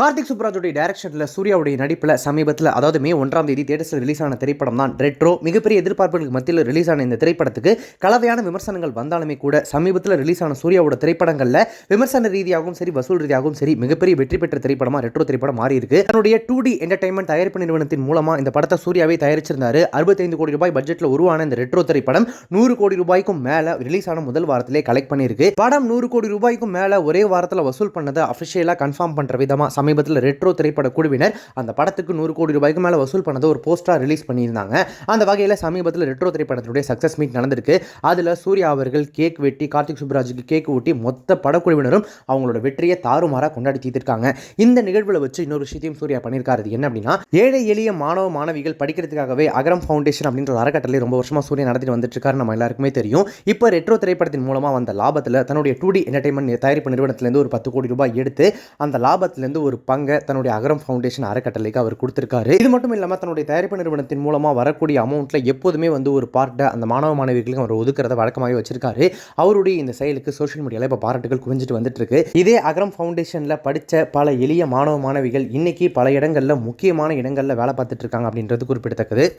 கார்த்திக் சுப்ராஜோட டைரக்ஷனில் சூர்யாவுடைய நடிப்பில் சமீபத்தில் அதாவது மே 1ஆம் தேதி தியேட்டர்ஸில் ரிலீஸ் ஆன திரைப்படம் தான் ரெட்ரோ. மிகப்பெரிய எதிர்பார்ப்புகளுக்கு மத்தியில் ரிலீஸ் ஆன இந்த திரைப்படத்துக்கு கலவையான விமர்சனங்கள் வந்தாலுமே கூட சமீபத்தில் ரிலீஸ் ஆன சூர்யாவோட திரைப்படங்களில் விமர்சன ரீதியாகவும் சரி வசூல் ரீதியாகவும் சரி மிகப்பெரிய வெற்றி பெற்ற திரைப்படமாக ரெட்ரோ திரைப்படம் மாறி இருக்கு. தன்னுடைய 2D என்டர்டைன்மெண்ட் தயாரிப்பு நிறுவனத்தின் மூலமாக இந்த படத்தை சூர்யாவே தயாரிச்சிருந்தாரு. 65 கோடி ரூபாய் பட்ஜெட்டில் உருவான இந்த ரெட்ரோ திரைப்படம் 100 கோடி ரூபாய்க்கும் மேல ரிலீஸ் ஆன முதல் வாரத்திலே கலெக்ட் பண்ணியிருக்கு. படம் 100 கோடி ரூபாய்க்கும் மேல ஒரே வாரத்தில் வசூல் பண்ணதை அபிஷியலா கன்ஃபார்ம் பண்ற விதமா சமீபத்தில் ரெட்ரோ திரைப்பட குழுவினர் அந்த படத்துக்கு 100 கோடி ரூபாய்க்கு மேல வசூல் பண்ணதை ஒரு போஸ்டரா ரிலீஸ் பண்ணியிருந்தாங்க. அந்த வகையில் சமீபத்தில் ரெட்ரோ திரைப்படத்துடைய சக்சஸ் மீட் நடந்திருக்கு. அதுல சூர்யா அவர்கள் கேக் வெட்டி கார்த்திக் சுப்ராஜுக்கு கேக் ஊட்டி மொத்த படக்குழுவினரும் அவங்களோட வெற்றியை தாறுமாறா கொண்டாடி தீர்த்திருக்காங்க. இந்த நிகழ்வுல வச்சு இன்னொரு விஷயத்தையும் சூர்யா பண்ணியிருக்காரு. என்ன அப்படின்னா, ஏழை எளிய மாணவ மாணவிகள் படிக்கிறதுக்காகவே அகரம் ஃபவுண்டேஷன் அப்படின்ற ஒரு அறக்கட்டளை ரொம்ப வருஷமா சூர்யா நடத்திட்டு வந்துட்டு இருக்காரு. நம்ம எல்லாருக்குமே தெரியும். இப்போ ரெட்ரோ திரைப்படத்தின் மூலமா வந்த லாபத்தில் தன்னுடைய 2D என்டர்டைன்மெண்ட் தயாரிப்பு நிறுவனத்திலிருந்து ஒரு 10 கோடி ரூபாய் எடுத்து அந்த லாபத்திலிருந்து ஒரு பங்கை தன்னுடைய அகரம் ஃபவுண்டேஷன் அறக்கட்டளைக்கு அவர் கொடுத்திருக்காரு. இது மட்டும் இல்லாமல் தன்னுடைய தயாரிப்பு நிறுவனத்தின் மூலமா வரக்கூடிய அமௌண்ட்ல எப்போதுமே ஒரு பார்ட்டை அந்த மாணவ மாணவிகளுக்கு அவர் ஒதுக்குறத வழக்கமாகவே வச்சிருக்காரு. அவருடைய இந்த செயலுக்கு சோஷியல் மீடியாவில் இப்போ பாராட்டுகள் குவிஞ்சிட்டு வந்துட்டு இருக்கு. இதே அகரம் ஃபவுண்டேஷன்ல படித்த பல எளிய மாணவ மாணவிகள் இன்னைக்கு பல இடங்கள்ல முக்கியமான இடங்கள்ல வேலை பார்த்துட்டு இருக்காங்க அப்படின்றது குறிப்பிடத்தக்கது.